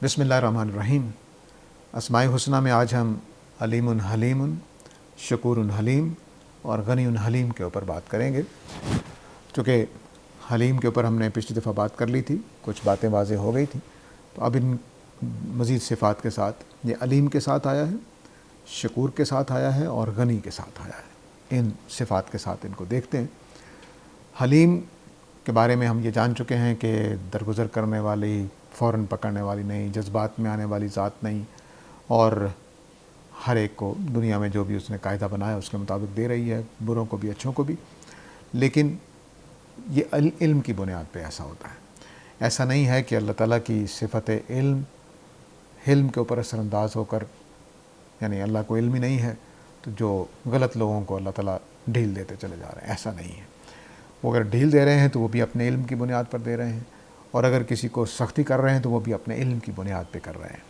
بسم اللہ الرحمن الرحیم۔ اسماء الحسنہ میں آج ہم علیم حلیم، شکور حلیم اور غنی حلیم کے اوپر بات کریں گے۔ چونکہ حلیم کے اوپر ہم نے پچھلی دفعہ بات کر لی تھی، کچھ باتیں واضح ہو گئی تھیں، تو اب ان مزید صفات کے ساتھ یہ علیم کے ساتھ آیا ہے، شکور کے ساتھ آیا ہے اور غنی کے ساتھ آیا ہے۔ ان صفات کے ساتھ ان کو دیکھتے ہیں۔ حلیم کے بارے میں ہم یہ جان چکے ہیں کہ درگزر کرنے والی، فوراً پکڑنے والی نہیں، جذبات میں آنے والی ذات نہیں، اور ہر ایک کو دنیا میں جو بھی اس نے قاعدہ بنایا اس کے مطابق دے رہی ہے، بروں کو بھی اچھوں کو بھی۔ لیکن یہ علم کی بنیاد پہ ایسا ہوتا ہے۔ ایسا نہیں ہے کہ اللہ تعالیٰ کی صفت علم کے اوپر اثر انداز ہو کر، یعنی اللہ کو علم ہی نہیں ہے تو جو غلط لوگوں کو اللہ تعالیٰ ڈھیل دیتے چلے جا رہے ہیں، ایسا نہیں ہے۔ وہ اگر ڈھیل دے رہے ہیں تو وہ بھی اپنے علم کی بنیاد پر دے رہے ہیں، اور اگر کسی کو سختی کر رہے ہیں تو وہ بھی اپنے علم کی بنیاد پہ کر رہے ہیں۔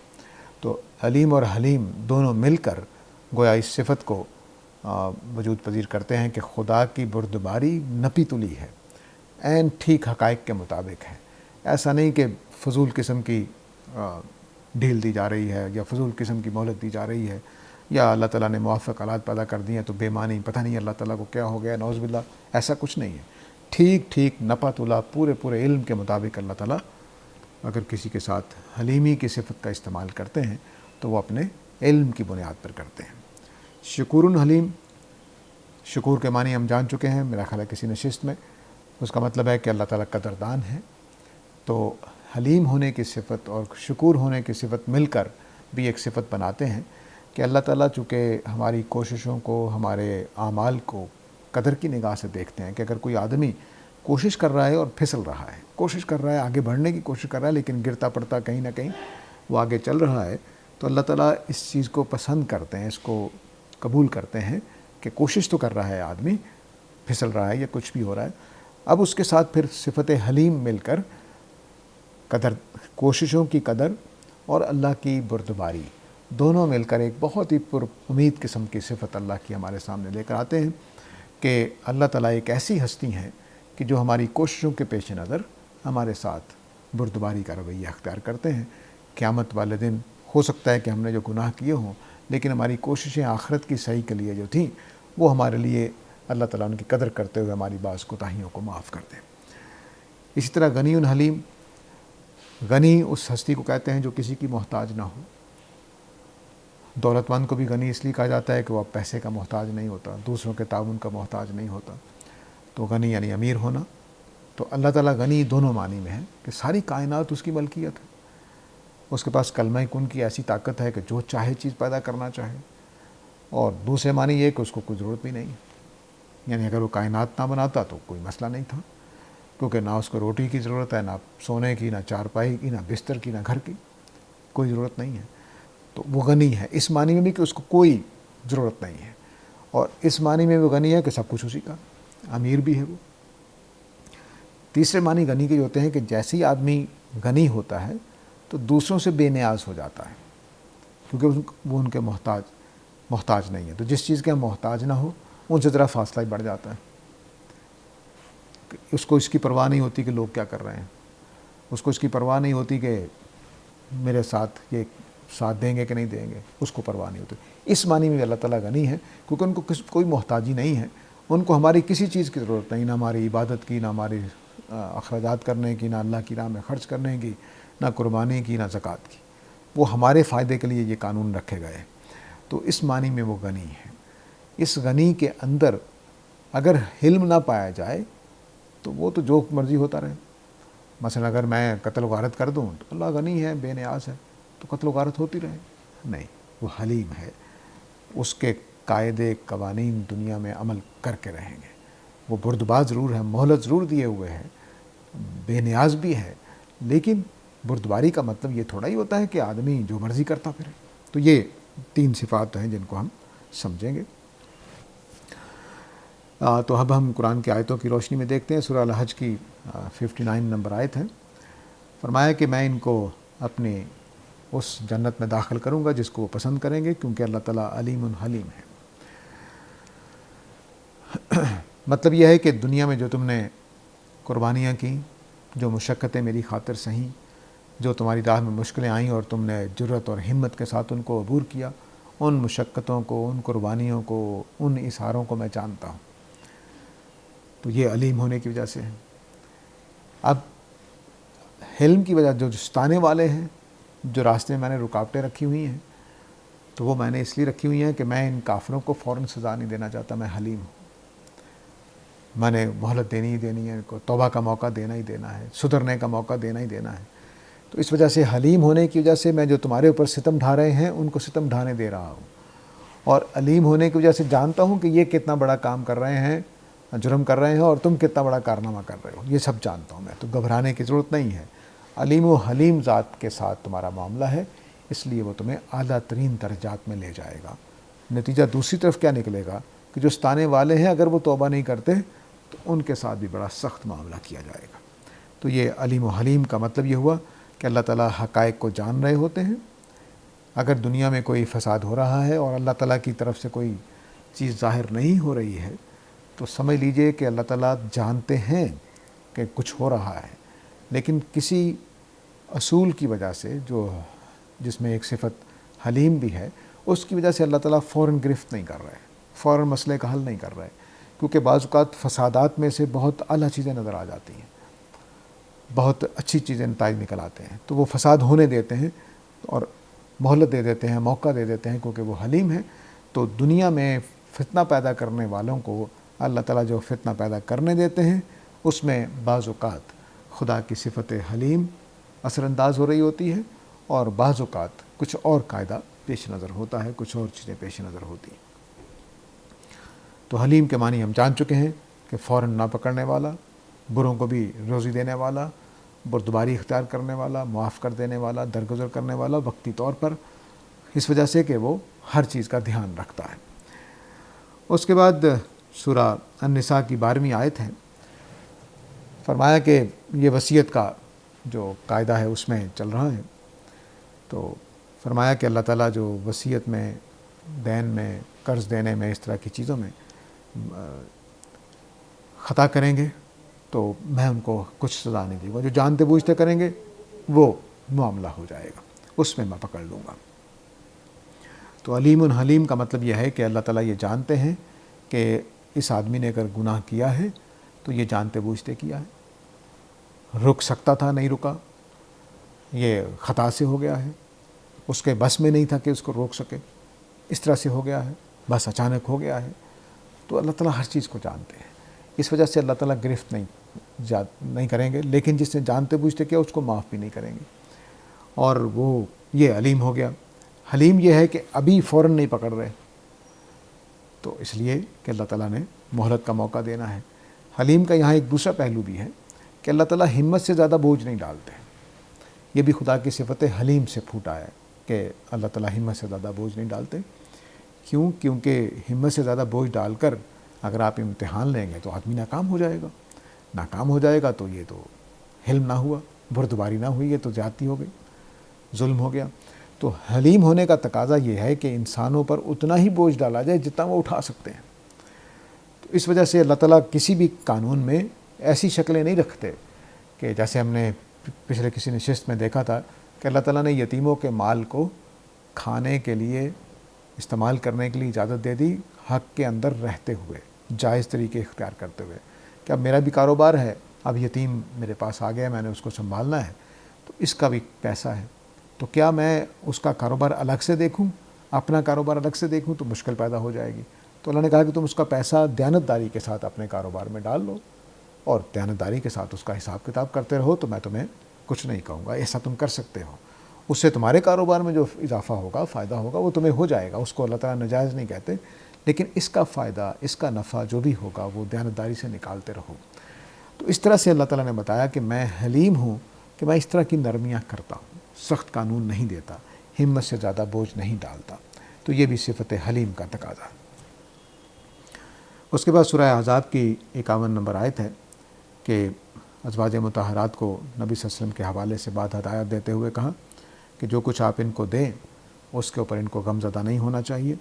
تو علیم اور حلیم دونوں مل کر گویا اس صفت کو وجود پذیر کرتے ہیں کہ خدا کی بردباری نپی تلی ہے، عین ٹھیک حقائق کے مطابق ہے۔ ایسا نہیں کہ فضول قسم کی ڈھیل دی جا رہی ہے یا فضول قسم کی مہلت دی جا رہی ہے، یا اللہ تعالیٰ نے موافق حالات پیدا کر دی ہیں تو بے معنی پتہ نہیں اللہ تعالیٰ کو کیا ہو گیا، نعوذ باللہ۔ ایسا کچھ نہیں ہے، ٹھیک نپا تلا پورے علم کے مطابق اللہ تعالیٰ اگر کسی کے ساتھ حلیمی کی صفت کا استعمال کرتے ہیں تو وہ اپنے علم کی بنیاد پر کرتے ہیں۔ شکور حلیم، شکور کے معنی ہم جان چکے ہیں میرا خیال ہے کسی نشست میں۔ اس کا مطلب ہے کہ اللہ تعالیٰ قدردان ہے۔ تو حلیم ہونے کی صفت اور شکور ہونے کی صفت مل کر بھی ایک صفت بناتے ہیں کہ اللہ تعالیٰ چونکہ ہماری کوششوں کو، ہمارے اعمال کو قدر کی نگاہ سے دیکھتے ہیں کہ اگر کوئی آدمی کوشش کر رہا ہے اور پھسل رہا ہے، کوشش کر رہا ہے، آگے بڑھنے کی کوشش کر رہا ہے، لیکن گرتا پڑتا کہیں نہ کہیں وہ آگے چل رہا ہے، تو اللہ تعالیٰ اس چیز کو پسند کرتے ہیں، اس کو قبول کرتے ہیں کہ کوشش تو کر رہا ہے آدمی، پھسل رہا ہے یا کچھ بھی ہو رہا ہے۔ اب اس کے ساتھ پھر صفت حلیم مل کر کوششوں کی قدر اور اللہ کی بردباری دونوں مل کر ایک بہت ہی پر امید قسم کی صفت اللہ کی ہمارے سامنے لے کر آتے ہیں کہ اللہ تعالیٰ ایک ایسی ہستی ہیں کہ جو ہماری کوششوں کے پیش نظر ہمارے ساتھ بردباری کا رویہ اختیار کرتے ہیں۔ قیامت والے دن ہو سکتا ہے کہ ہم نے جو گناہ کیے ہوں، لیکن ہماری کوششیں آخرت کی صحیح کے لیے جو تھیں وہ ہمارے لیے اللہ تعالیٰ ان کی قدر کرتے ہوئے ہماری بعض کوتاہیوں کو معاف کر دیں۔ اسی طرح غنی حلیم، غنی اس ہستی کو کہتے ہیں جو کسی کی محتاج نہ ہو۔ دولت مند کو بھی غنی اس لیے کہا جاتا ہے کہ وہ اب پیسے کا محتاج نہیں ہوتا، دوسروں کے تعاون کا محتاج نہیں ہوتا۔ تو غنی یعنی امیر ہونا۔ تو اللہ تعالیٰ غنی دونوں معنی میں ہے کہ ساری کائنات اس کی ملکیت ہے، اس کے پاس کلمہ کن کی ایسی طاقت ہے کہ جو چاہے چیز پیدا کرنا چاہے، اور دوسرے معنی یہ کہ اس کو کوئی ضرورت بھی نہیں، یعنی اگر وہ کائنات نہ بناتا تو کوئی مسئلہ نہیں تھا، کیونکہ نہ اس کو روٹی کی ضرورت ہے، نہ سونے کی، نہ چارپائی کی، نہ بستر کی، نہ گھر کی، کوئی ضرورت نہیں ہے۔ تو وہ غنی ہے اس معنی میں بھی کہ اس کو کوئی ضرورت نہیں ہے، اور اس معنی میں وہ غنی ہے کہ سب کچھ اسی کا، امیر بھی ہے وہ۔ تیسرے معنی غنی کے ہوتے ہیں کہ جیسے ہی آدمی غنی ہوتا ہے تو دوسروں سے بے نیاز ہو جاتا ہے، کیونکہ وہ ان کے محتاج نہیں ہے۔ تو جس چیز کے ہم محتاج نہ ہو ان سے ذرا فاصلہ ہی بڑھ جاتا ہے۔ اس کو اس کی پرواہ نہیں ہوتی کہ لوگ کیا کر رہے ہیں، اس کو اس کی پرواہ نہیں ہوتی کہ میرے ساتھ یہ ساتھ دیں گے کہ نہیں دیں گے، اس کو پرواہ نہیں ہوتی۔ اس معنی میں اللہ تعالیٰ غنی ہے کیونکہ ان کو کوئی محتاجی نہیں ہے، ان کو ہماری کسی چیز کی ضرورت نہیں، نہ ہماری عبادت کی، نہ ہماری اخراجات کرنے کی، نہ اللہ کی راہ میں خرچ کرنے کی، نہ قربانی کی، نہ زکوٰۃ کی۔ وہ ہمارے فائدے کے لیے یہ قانون رکھے گئے ہیں۔ تو اس معنی میں وہ غنی ہے۔ اس غنی کے اندر اگر حلم نہ پایا جائے تو وہ تو جو مرضی ہوتا رہے۔ مثلا اگر میں قتل و غارت کر دوں تو اللہ غنی ہے، بے نیاز ہے، تو قتل و غارت ہوتی رہے، نہیں، وہ حلیم ہے، اس کے قاعدے قوانین دنیا میں عمل کر کے رہیں گے۔ وہ بردبار ضرور ہے، مہلت ضرور دیے ہوئے ہے، بے نیاز بھی ہے، لیکن بردباری کا مطلب یہ تھوڑا ہی ہوتا ہے کہ آدمی جو مرضی کرتا پھرے۔ تو یہ تین صفات ہیں جن کو ہم سمجھیں گے۔ تو اب ہم قرآن کی آیتوں کی روشنی میں دیکھتے ہیں۔ سورہ الحج کی 59 نمبر آیت ہے۔ فرمایا کہ میں ان کو اپنی اس جنت میں داخل کروں گا جس کو وہ پسند کریں گے، کیونکہ اللہ تعالیٰ علیم حلیم ہے۔ مطلب یہ ہے کہ دنیا میں جو تم نے قربانیاں کی، جو مشقتیں میری خاطر سہیں، جو تمہاری راہ میں مشکلیں آئیں اور تم نے جرأت اور ہمت کے ساتھ ان کو عبور کیا، ان مشقتوں کو، ان قربانیوں کو، ان اثاروں کو میں جانتا ہوں۔ تو یہ علیم ہونے کی وجہ سے ہے۔ اب حلم کی وجہ جو ستانے والے ہیں، جو راستے میں میں نے رکاوٹیں رکھی ہوئی ہیں، تو وہ میں نے اس لیے رکھی ہوئی ہیں کہ میں ان کافروں کو فوراً سزا نہیں دینا چاہتا، میں حلیم ہوں۔ میں نے مہلت دینی ہی دینی ہے، ان کو توبہ کا موقع دینا ہی دینا ہے، سدھرنے کا موقع دینا ہی دینا ہے۔ تو اس وجہ سے حلیم ہونے کی وجہ سے میں جو تمہارے اوپر ستم ڈھا رہے ہیں ان کو ستم ڈھانے دے رہا ہوں، اور علیم ہونے کی وجہ سے جانتا ہوں کہ یہ کتنا بڑا کام کر رہے ہیں، جرم کر رہے ہیں، اور تم کتنا بڑا کارنامہ کر رہے ہو، یہ سب جانتا ہوں میں، تو گھبرانے کی ضرورت نہیں ہے۔ علیم و حلیم ذات کے ساتھ تمہارا معاملہ ہے، اس لیے وہ تمہیں اعلیٰ ترین درجات میں لے جائے گا۔ نتیجہ دوسری طرف کیا نکلے گا کہ جو ستانے والے ہیں اگر وہ توبہ نہیں کرتے تو ان کے ساتھ بھی بڑا سخت معاملہ کیا جائے گا۔ تو یہ علیم و حلیم کا مطلب یہ ہوا کہ اللہ تعالیٰ حقائق کو جان رہے ہوتے ہیں۔ اگر دنیا میں کوئی فساد ہو رہا ہے اور اللہ تعالیٰ کی طرف سے کوئی چیز ظاہر نہیں ہو رہی ہے تو سمجھ لیجئے کہ اللہ تعالیٰ جانتے ہیں کہ کچھ ہو رہا ہے، لیکن کسی اصول کی وجہ سے جس میں ایک صفت حلیم بھی ہے، اس کی وجہ سے اللہ تعالیٰ فوراً گرفت نہیں کر رہے، فوراً مسئلے کا حل نہیں کر رہے، کیونکہ بعض اوقات فسادات میں سے بہت اعلیٰ چیزیں نظر آ جاتی ہیں، بہت اچھی چیزیں نتائج نکل آتے ہیں، تو وہ فساد ہونے دیتے ہیں اور مہلت دے دیتے ہیں، موقع دے دیتے ہیں، کیونکہ وہ حلیم ہیں۔ تو دنیا میں فتنہ پیدا کرنے والوں کو اللہ تعالیٰ جو فتنہ پیدا کرنے دیتے ہیں اس میں بعض اوقات خدا کی صفت حلیم اثر انداز ہو رہی ہوتی ہے، اور بعض اوقات کچھ اور قاعدہ پیش نظر ہوتا ہے، کچھ اور چیزیں پیش نظر ہوتی ہیں۔ تو حلیم کے معنی ہم جان چکے ہیں کہ فوراً نہ پکڑنے والا، بروں کو بھی روزی دینے والا، بردباری اختیار کرنے والا، معاف کر دینے والا، درگزر کرنے والا وقتی طور پر، اس وجہ سے کہ وہ ہر چیز کا دھیان رکھتا ہے۔ اس کے بعد سورہ النساء کی 12ویں آیت ہے، فرمایا کہ یہ وصیت کا جو قاعدہ ہے اس میں چل رہا ہے، تو فرمایا کہ اللہ تعالیٰ جو وصیت میں، دین میں، قرض دینے میں، اس طرح کی چیزوں میں خطا کریں گے تو میں ان کو کچھ سزا نہیں دوں گا، جو جانتے بوجھتے کریں گے وہ معاملہ ہو جائے گا، اس میں پکڑ لوں گا۔ تو علیم حلیم کا مطلب یہ ہے کہ اللہ تعالیٰ یہ جانتے ہیں کہ اس آدمی نے اگر گناہ کیا ہے تو یہ جانتے بوجھتے کیا ہے، رک سکتا تھا نہیں رکا، یہ خطا سے ہو گیا ہے، اس کے بس میں نہیں تھا کہ اس کو روک سکے، اس طرح سے ہو گیا ہے، بس اچانک ہو گیا ہے۔ تو اللہ تعالیٰ ہر چیز کو جانتے ہیں، اس وجہ سے اللہ تعالیٰ گرفت نہیں کریں گے، لیکن جس نے جانتے بوجھتے کیا اس کو معاف بھی نہیں کریں گے۔ اور وہ یہ علیم ہو گیا۔ حلیم یہ ہے کہ ابھی فوراً نہیں پکڑ رہے، تو اس لیے کہ اللہ تعالیٰ نے مہلت کا موقع دینا ہے۔ حلیم کا یہاں ایک دوسرا پہلو بھی ہے کہ اللہ تعالیٰ ہمت سے زیادہ بوجھ نہیں ڈالتے، یہ بھی خدا کی صفت حلیم سے پھوٹا ہے کہ اللہ تعالیٰ ہمت سے زیادہ بوجھ نہیں ڈالتے۔ کیوں؟ کیونکہ ہمت سے زیادہ بوجھ ڈال کر اگر آپ امتحان لیں گے تو آدمی ناکام ہو جائے گا، ناکام ہو جائے گا تو یہ تو حلم نہ ہوا، بردباری نہ ہوئی، یہ تو زیادتی ہو گئی، ظلم ہو گیا۔ تو حلیم ہونے کا تقاضا یہ ہے کہ انسانوں پر اتنا ہی بوجھ ڈالا جائے جتنا وہ اٹھا سکتے ہیں۔ تو اس وجہ سے اللہ تعالیٰ کسی بھی قانون میں ایسی شکلیں نہیں رکھتے کہ جیسے ہم نے پچھلے کسی نشست میں دیکھا تھا کہ اللہ تعالیٰ نے یتیموں کے مال کو کھانے کے لیے، استعمال کرنے کے لیے اجازت دے دی، حق کے اندر رہتے ہوئے، جائز طریقے اختیار کرتے ہوئے، کہ اب میرا بھی کاروبار ہے، اب یتیم میرے پاس آ گیا، میں نے اس کو سنبھالنا ہے، تو اس کا بھی پیسہ ہے، تو کیا میں اس کا کاروبار الگ سے دیکھوں، اپنا کاروبار الگ سے دیکھوں؟ تو مشکل پیدا ہو جائے گی۔ تو اللہ نے کہا کہ تم اس کا پیسہ دیانتداری کے ساتھ اپنے کاروبار میں ڈال لو، اور دیانتداری کے ساتھ اس کا حساب کتاب کرتے رہو، تو میں تمہیں کچھ نہیں کہوں گا، ایسا تم کر سکتے ہو۔ اس سے تمہارے کاروبار میں جو اضافہ ہوگا، فائدہ ہوگا، وہ تمہیں ہو جائے گا، اس کو اللہ تعالیٰ ناجائز نہیں کہتے، لیکن اس کا فائدہ، اس کا نفع جو بھی ہوگا وہ دیانتداری سے نکالتے رہو۔ تو اس طرح سے اللہ تعالیٰ نے بتایا کہ میں حلیم ہوں، کہ میں اس طرح کی نرمیاں کرتا ہوں، سخت قانون نہیں دیتا، ہمت سے زیادہ بوجھ نہیں ڈالتا۔ تو یہ بھی صفت حلیم کا تقاضا ہے۔ اس کے بعد سورہ احزاب کی 51 نمبر آیت ہے کہ ازواج مطہرات کو نبی صلی اللہ علیہ وسلم کے حوالے سے بات ہدایت دیتے ہوئے کہا کہ جو کچھ آپ ان کو دیں اس کے اوپر ان کو غم زدہ نہیں ہونا چاہیے،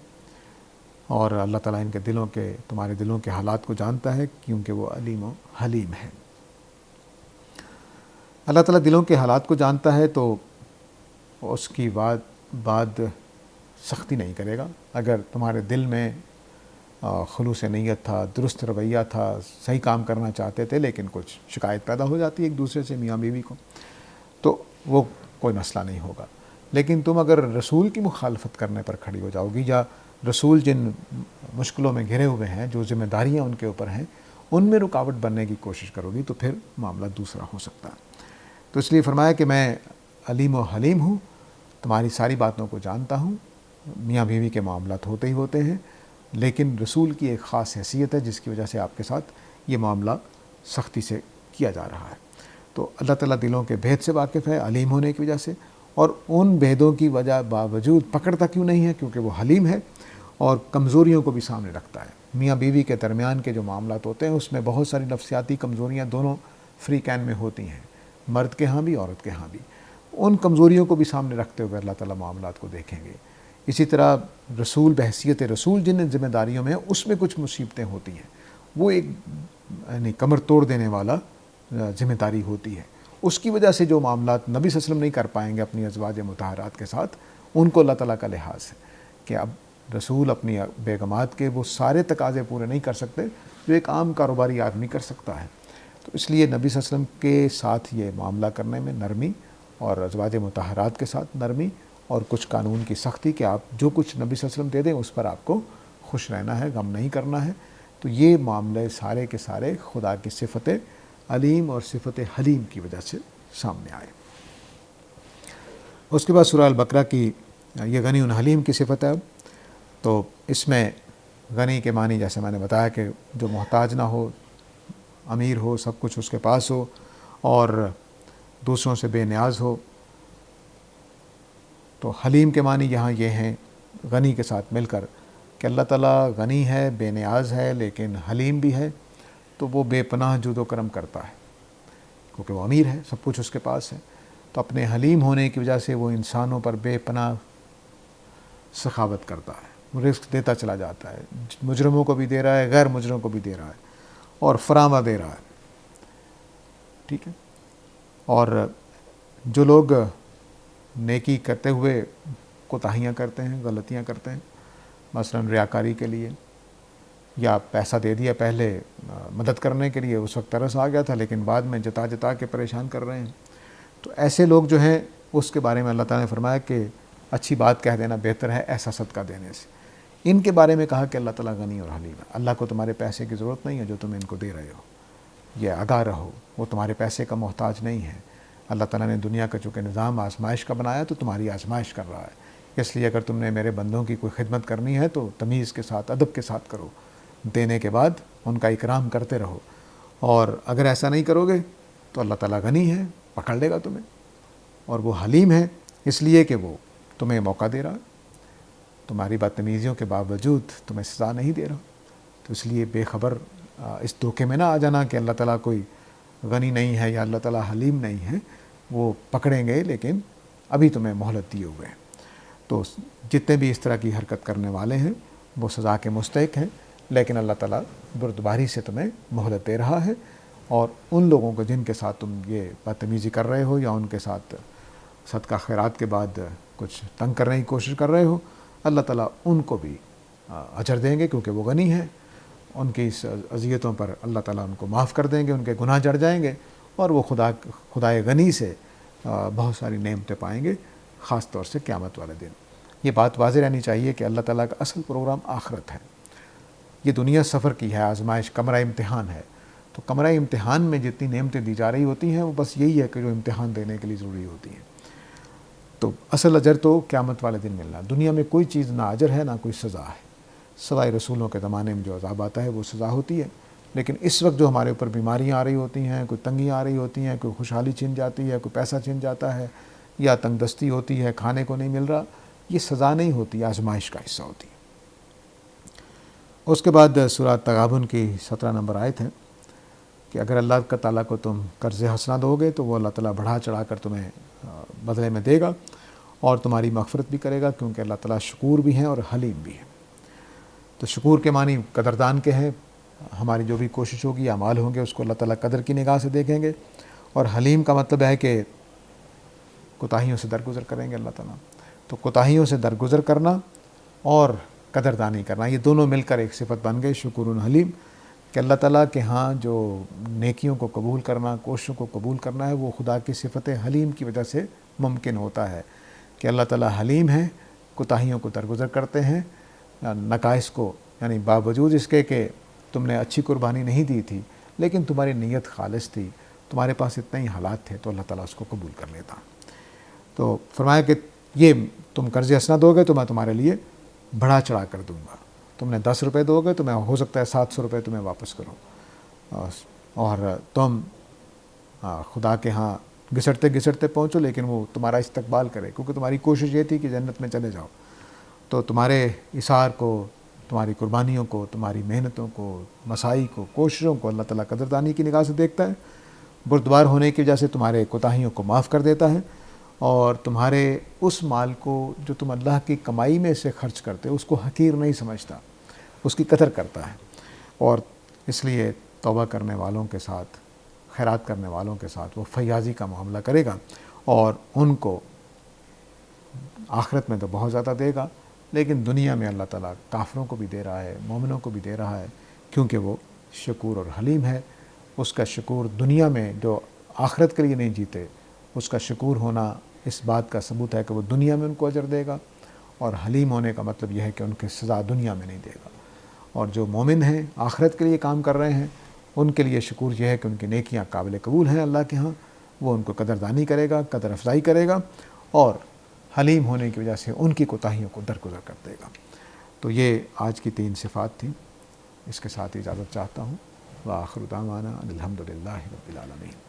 اور اللہ تعالیٰ ان کے تمہارے دلوں کے حالات کو جانتا ہے، کیونکہ وہ علیم و حلیم ہے۔ اللہ تعالیٰ دلوں کے حالات کو جانتا ہے تو اس کی بعد سختی نہیں کرے گا. اگر تمہارے دل میں خلوص نیت تھا، درست رویہ تھا، صحیح کام کرنا چاہتے تھے، لیکن کچھ شکایت پیدا ہو جاتی ہے ایک دوسرے سے میاں بیوی کو، تو وہ کوئی مسئلہ نہیں ہوگا. لیکن تم اگر رسول کی مخالفت کرنے پر کھڑی ہو جاؤ گی، یا رسول جن مشکلوں میں گھرے ہوئے ہیں، جو ذمہ داریاں ان کے اوپر ہیں، ان میں رکاوٹ بننے کی کوشش کرو گی، تو پھر معاملہ دوسرا ہو سکتا ہے. تو اس لیے فرمایا کہ میں علیم و حلیم ہوں، تمہاری ساری باتوں کو جانتا ہوں. میاں بیوی کے معاملات ہوتے ہی ہوتے ہیں، لیکن رسول کی ایک خاص حیثیت ہے جس کی وجہ سے آپ کے ساتھ یہ معاملہ سختی سے کیا جا رہا ہے. تو اللہ تعالیٰ دلوں کے بھید سے واقف ہے علیم ہونے کی وجہ سے، اور ان بھیدوں کی وجہ باوجود پکڑتا کیوں نہیں ہے؟ کیونکہ وہ حلیم ہے اور کمزوریوں کو بھی سامنے رکھتا ہے. میاں بیوی کے درمیان کے جو معاملات ہوتے ہیں اس میں بہت ساری نفسیاتی کمزوریاں دونوں فری کین میں ہوتی ہیں، مرد کے ہاں بھی عورت کے ہاں بھی. ان کمزوریوں کو بھی سامنے رکھتے ہوئے اللہ تعالیٰ معاملات کو دیکھیں گے. اسی طرح رسول بحیثیت رسول جن ذمہ داریوں میں اس میں کچھ مصیبتیں ہوتی ہیں، وہ ایک یعنی کمر توڑ دینے والا ذمہ داری ہوتی ہے. اس کی وجہ سے جو معاملات نبی صلی اللہ علیہ وسلم نہیں کر پائیں گے اپنی ازواج مطہرات کے ساتھ، ان کو اللہ تعالیٰ کا لحاظ ہے کہ اب رسول اپنی بیگمات کے وہ سارے تقاضے پورے نہیں کر سکتے جو ایک عام کاروباری آدمی کر سکتا ہے. تو اس لیے نبی صلی اللہ علیہ وسلم کے ساتھ یہ معاملہ کرنے میں نرمی، اور ازواج مطہرات کے ساتھ نرمی، اور کچھ قانون کی سختی کہ آپ جو کچھ نبی صلی اللہ علیہ وسلم دے دیں اس پر آپ کو خوش رہنا ہے، غم نہیں کرنا ہے. تو یہ معاملے سارے کے سارے خدا کی صفت علیم اور صفت حلیم کی وجہ سے سامنے آئے. اس کے بعد سورہ البقرہ کی یہ غنی و حلیم کی صفت ہے. تو اس میں غنی کے معنی جیسے میں نے بتایا کہ جو محتاج نہ ہو، امیر ہو، سب کچھ اس کے پاس ہو، اور دوسروں سے بے نیاز ہو. تو حلیم کے معنی یہاں یہ ہیں غنی کے ساتھ مل کر کہ اللہ تعالیٰ غنی ہے، بے نیاز ہے، لیکن حلیم بھی ہے. تو وہ بے پناہ جود و کرم کرتا ہے کیونکہ وہ امیر ہے، سب کچھ اس کے پاس ہے. تو اپنے حلیم ہونے کی وجہ سے وہ انسانوں پر بے پناہ سخاوت کرتا ہے، وہ رزق دیتا چلا جاتا ہے. مجرموں کو بھی دے رہا ہے، غیر مجرموں کو بھی دے رہا ہے، اور فراوان دے رہا ہے. ٹھیک ہے. اور جو لوگ نیکی کرتے ہوئے کوتاہیاں کرتے ہیں، غلطیاں کرتے ہیں، مثلا ریاکاری کے لیے، یا پیسہ دے دیا پہلے مدد کرنے کے لیے، اس وقت ترس آ گیا تھا، لیکن بعد میں جتا جتا کے پریشان کر رہے ہیں. تو ایسے لوگ جو ہیں اس کے بارے میں اللہ تعالیٰ نے فرمایا کہ اچھی بات کہہ دینا بہتر ہے ایسا صدقہ دینے سے. ان کے بارے میں کہا کہ اللہ تعالیٰ غنی اور حلیم ہے، اللہ کو تمہارے پیسے کی ضرورت نہیں ہے جو تم ان کو دے رہے ہو. یہ آگاہ رہو، وہ تمہارے پیسے کا محتاج نہیں ہے. اللہ تعالیٰ نے دنیا کا چونکہ نظام آزمائش کا بنایا تو تمہاری آزمائش کر رہا ہے. اس لیے اگر تم نے میرے بندوں کی کوئی خدمت کرنی ہے تو تمیز کے ساتھ، ادب کے ساتھ کرو، دینے کے بعد ان کا اکرام کرتے رہو. اور اگر ایسا نہیں کرو گے تو اللہ تعالیٰ غنی ہے، پکڑ لے گا تمہیں، اور وہ حلیم ہے اس لیے کہ وہ تمہیں موقع دے رہا، تمہاری بدتمیزیوں کے باوجود تمہیں سزا نہیں دے رہا. تو اس لیے بے خبر اس دھوکے میں نہ آ جانا کہ اللہ تعالیٰ کوئی غنی نہیں ہے یا اللہ تعالیٰ حلیم نہیں ہے. وہ پکڑیں گے لیکن ابھی تمہیں مہلت دیے ہوئے ہیں. تو جتنے بھی اس طرح کی حرکت کرنے والے ہیں وہ سزا کے مستحق ہیں، لیکن اللہ تعالیٰ بردباری سے تمہیں مہلت دے رہا ہے. اور ان لوگوں کو جن کے ساتھ تم یہ بدتمیزی کر رہے ہو یا ان کے ساتھ صدقہ خیرات کے بعد کچھ تنگ کرنے کی کوشش کر رہے ہو، اللہ تعالیٰ ان کو بھی اجر دیں گے کیونکہ وہ غنی ہے. ان کی اس اذیتوں پر اللہ تعالیٰ ان کو معاف کر دیں گے، ان کے گناہ جڑ جائیں گے، اور وہ خدائے غنی سے بہت ساری نعمتیں پائیں گے، خاص طور سے قیامت والے دن. یہ بات واضح رہنی چاہیے کہ اللہ تعالیٰ کا اصل پروگرام آخرت ہے. یہ دنیا سفر کی ہے، آزمائش، کمرہ امتحان ہے. تو کمرہ امتحان میں جتنی نعمتیں دی جا رہی ہوتی ہیں وہ بس یہی ہے کہ جو امتحان دینے کے لیے ضروری ہوتی ہیں. تو اصل اجر تو قیامت والے دن ملنا. دنیا میں کوئی چیز نہ اجر ہے نہ کوئی سزا ہے، سوائے رسولوں کے زمانے میں جو عذاب آتا ہے وہ سزا ہوتی ہے. لیکن اس وقت جو ہمارے اوپر بیماریاں آ رہی ہوتی ہیں، کوئی تنگیاں آ رہی ہوتی ہیں، کوئی خوشحالی چھن جاتی ہے، کوئی پیسہ چھن جاتا ہے، یا تنگ دستی ہوتی ہے، کھانے کو نہیں مل رہا، یہ سزا نہیں ہوتی، آزمائش کا حصہ ہوتی ہے. اس کے بعد سورہ تغابن کی 17 نمبر آیت ہے کہ اگر اللہ تعالیٰ کو تم قرض حسنہ دو گے تو وہ اللہ تعالیٰ بڑھا چڑھا کر تمہیں بدلے میں دے گا اور تمہاری مغفرت بھی کرے گا، کیونکہ اللہ تعالیٰ شکور بھی ہیں اور حلیم بھی ہیں. تو شکور کے معنی قدردان کے ہیں. ہماری جو بھی کوشش ہوگی، اعمال ہوں گے، اس کو اللہ تعالیٰ قدر کی نگاہ سے دیکھیں گے. اور حلیم کا مطلب ہے کہ کوتاہیوں سے درگزر کریں گے اللہ تعالیٰ. تو کوتاہیوں سے درگزر کرنا اور قدردانی کرنا، یہ دونوں مل کر ایک صفت بن گئی شکور حلیم، کہ اللہ تعالیٰ کے ہاں جو نیکیوں کو قبول کرنا، کوششوں کو قبول کرنا ہے، وہ خدا کی صفت حلیم کی وجہ سے ممکن ہوتا ہے کہ اللہ تعالیٰ حلیم ہے، کوتاہیوں کو درگزر کرتے ہیں، نقائص کو، یعنی باوجود اس کے کہ تم نے اچھی قربانی نہیں دی تھی لیکن تمہاری نیت خالص تھی، تمہارے پاس اتنے ہی حالات تھے، تو اللہ تعالیٰ اس کو قبول کر لیتا. تو فرمایا کہ یہ تم قرض حسنہ دو گے تو میں تمہارے لیے بڑھا چڑھا کر دوں گا. تم نے 10 روپے دو گے تو میں ہو سکتا ہے 700 روپے تمہیں واپس کروں، اور تم خدا کے ہاں گھسٹتے گھسٹتے پہنچو لیکن وہ تمہارا استقبال کرے، کیونکہ تمہاری کوشش یہ تھی کہ جنت میں چلے جاؤ. تو تمہارے اثار کو، تمہاری قربانیوں کو، تمہاری محنتوں کو، مساعی کو، کوششوں کو اللہ تعالیٰ قدردانی کی نگاہ سے دیکھتا ہے. بردبار ہونے کی وجہ سے تمہارے کوتاہیوں کو معاف کر دیتا ہے، اور تمہارے اس مال کو جو تم اللہ کی کمائی میں سے خرچ کرتے اس کو حقیر نہیں سمجھتا، اس کی قدر کرتا ہے. اور اس لیے توبہ کرنے والوں کے ساتھ، خیرات کرنے والوں کے ساتھ وہ فیاضی کا معاملہ کرے گا، اور ان کو آخرت میں تو بہت زیادہ دے گا، لیکن دنیا میں اللہ تعالیٰ کافروں کو بھی دے رہا ہے، مومنوں کو بھی دے رہا ہے، کیونکہ وہ شکور اور حلیم ہے. اس کا شکور دنیا میں جو آخرت کے لیے نہیں جیتے، اس کا شکور ہونا اس بات کا ثبوت ہے کہ وہ دنیا میں ان کو اجر دے گا، اور حلیم ہونے کا مطلب یہ ہے کہ ان کی سزا دنیا میں نہیں دے گا. اور جو مومن ہیں، آخرت کے لیے کام کر رہے ہیں، ان کے لیے شکور یہ ہے کہ ان کی نیکیاں قابل قبول ہیں اللہ کے ہاں، وہ ان کو قدردانی کرے گا، قدر افزائی کرے گا، اور حلیم ہونے کی وجہ سے ان کی کوتاہیوں کو درگزر کر دے گا. تو یہ آج کی 3 صفات تھیں. اس کے ساتھ اجازت چاہتا ہوں. وآخر دعوانا ان الحمد للہ رب العالمین.